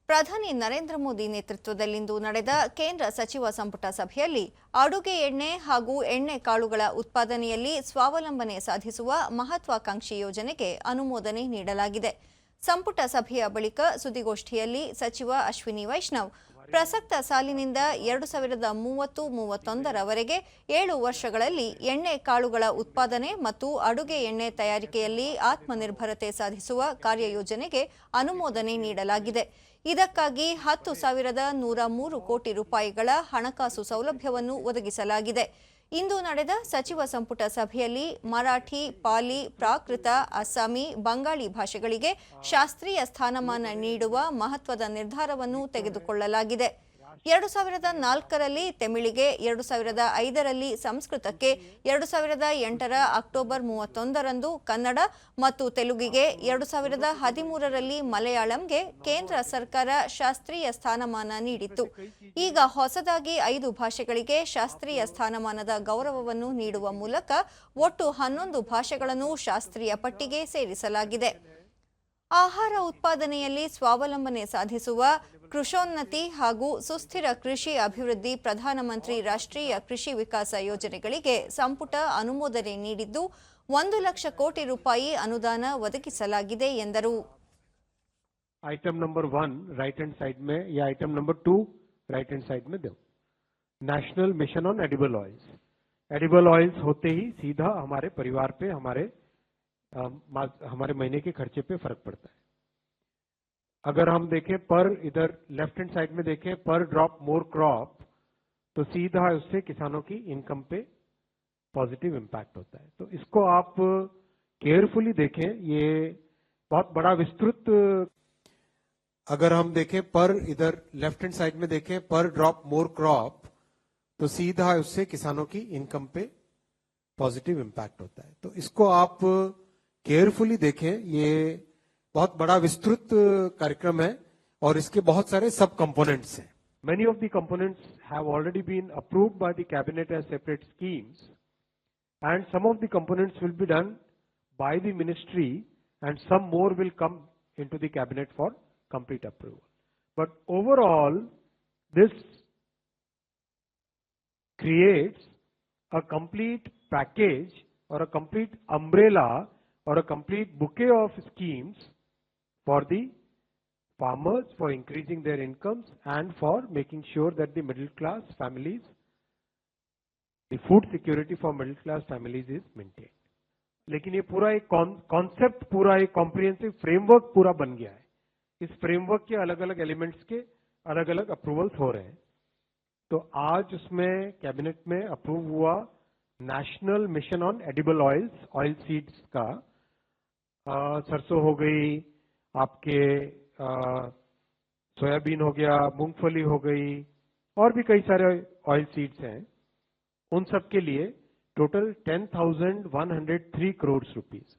ಪ್ರಧಾನಿ ನರೇಂದ್ರ ಮೋದಿ ನೇತೃತ್ವದಲ್ಲಿಂದು ನಡೆದ ಕೇಂದ್ರ ಸಚಿವ ಸಂಪುಟ ಸಭೆಯಲ್ಲಿ ಅಡುಗೆ ಎಣ್ಣೆ ಹಾಗೂ ಎಣ್ಣೆ ಕಾಳುಗಳ ಉತ್ಪಾದನೆಯಲ್ಲಿ ಸ್ವಾವಲಂಬನೆ ಸಾಧಿಸುವ ಮಹತ್ವಾಕಾಂಕ್ಷಿ ಯೋಜನೆಗೆ ಅನುಮೋದನೆ ನೀಡಲಾಗಿದೆ. ಸಂಪುಟ ಸಭೆಯ ಬಳಿಕ ಸುದ್ದಿಗೋಷ್ಠಿಯಲ್ಲಿ ಸಚಿವ ಅಶ್ವಿನಿ ವೈಷ್ಣವ್ ಪ್ರಸಕ್ತ ಸಾಲಿನಿಂದ 2030-31ರವರೆಗೆ 7 ವರ್ಷಗಳಲ್ಲಿ ಎಣ್ಣೆ ಕಾಳುಗಳ ಉತ್ಪಾದನೆ ಮತ್ತು ಅಡುಗೆ ಎಣ್ಣೆ ತಯಾರಿಕೆಯಲ್ಲಿ ಆತ್ಮನಿರ್ಭರತೆ ಸಾಧಿಸುವ ಕಾರ್ಯಯೋಜನೆಗೆ ಅನುಮೋದನೆ ನೀಡಲಾಗಿದೆ. ಇದಕ್ಕಾಗಿ 10,103 ಕೋಟಿ ರೂಪಾಯಿಗಳ ಹಣಕಾಸು ಸೌಲಭ್ಯವನ್ನು ಒದಗಿಸಲಾಗಿದೆ. ಇಂದು ನಡೆದ ಸಚಿವ ಸಂಪುಟ ಸಭೆಯಲ್ಲಿ ಮರಾಠಿ, ಪಾಲಿ, ಪ್ರಾಕೃತ, ಅಸ್ಸಾಮಿ, ಬಂಗಾಳಿ ಭಾಷೆಗಳಿಗೆ ಶಾಸ್ತ್ರೀಯ ಸ್ಥಾನಮಾನ ನೀಡುವ ಮಹತ್ವದ ನಿರ್ಧಾರವನ್ನು ತೆಗೆದುಕೊಳ್ಳಲಾಗಿದೆ. 2004ರಲ್ಲಿ ತಮಿಳಿಗೆ, 2005ರಲ್ಲಿ ಸಂಸ್ಕೃತಕ್ಕೆ, 2008ರ ಅಕ್ಟೋಬರ್ 31ರಂದು ಕನ್ನಡ ಮತ್ತು ತೆಲುಗಿಗೆ, 2013ರಲ್ಲಿ ಮಲಯಾಳಂಗೆ ಕೇಂದ್ರ ಸರ್ಕಾರ ಶಾಸ್ತ್ರೀಯ ಸ್ಥಾನಮಾನ ನೀಡಿತ್ತು. ಈಗ ಹೊಸದಾಗಿ 5 ಭಾಷೆಗಳಿಗೆ ಶಾಸ್ತ್ರೀಯ ಸ್ಥಾನಮಾನದ ಗೌರವವನ್ನು ನೀಡುವ ಮೂಲಕ ಒಟ್ಟು 11 ಭಾಷೆಗಳನ್ನು ಶಾಸ್ತ್ರೀಯ ಪಟ್ಟಿಗೆ ಸೇರಿಸಲಾಗಿದೆ. ಆಹಾರ ಉತ್ಪಾದನೆಯಲ್ಲಿ ಸ್ವಾವಲಂಬನೆ ಸಾಧಿಸುವ ಕೃಷೋನ್ನತಿ ಹಾಗೂ ಸುಸ್ಥಿರ ಕೃಷಿ ಅಭಿವೃದ್ಧಿ ಪ್ರಧಾನಮಂತ್ರಿ ರಾಷ್ಟ್ರೀಯ ಕೃಷಿ ವಿಕಾಸ ಯೋಜನೆಗಳಿಗೆ ಸಂಪುಟ ಅನುಮೋದನೆ ನೀಡಿದ್ದು 1 ಲಕ್ಷ ಕೋಟಿ ರೂಪಾಯಿ ಅನುದಾನ ಒದಗಿಸಲಾಗಿದೆ ಎಂದರು. Item number 1 right hand side में या item number 2 right hand side में दो. National mission on edible oils. Edible oils होते ही सीधा हमारे परिवार पे, हमारे महीने के खर्चे पे फर्क पड़ता है. अगर हम देखें पर इधर लेफ्ट हैंड साइड में देखें पर ड्रॉप मोर क्रॉप, तो सीधा उससे किसानों की इनकम पे पॉजिटिव इम्पैक्ट होता है. तो इसको आप केयरफुली देखें. ये बहुत बड़ा विस्तृत, अगर हम देखें पर इधर लेफ्ट हैंड साइड में देखें पर ड्रॉप मोर क्रॉप, तो सीधा उससे किसानों की इनकम पे पॉजिटिव इम्पैक्ट होता है. तो इसको आप केयरफुली देखें. ये बहुत बड़ा विस्तृत कार्यक्रम है और इसके बहुत सारे सब कंपोनेंट्स हैं. Many of the components have already been approved by the cabinet as separate schemes, and some of the components will be done by the ministry, and some more will come into the cabinet for complete approval. But overall, this creates a complete package or a complete umbrella or a complete bouquet of schemes for the farmers, for increasing their incomes and for making sure that the middle class families, the food security for middle class families is maintained. लेकिन ये पूरा एक concept, पूरा एक comprehensive framework पूरा बन गया है. इस फ्रेमवर्क के अलग अलग एलिमेंट्स के अलग अलग अप्रूवल्स हो रहे हैं. तो आज उसमें कैबिनेट में अप्रूव हुआ national mission on edible oils, oil seeds का. सरसों हो गई, आपके सोयाबीन हो गया, मूंगफली हो गई, और भी कई सारे ऑयल सीड्स हैं. उन सब के लिए टोटल 10,103 करोड़ रुपीस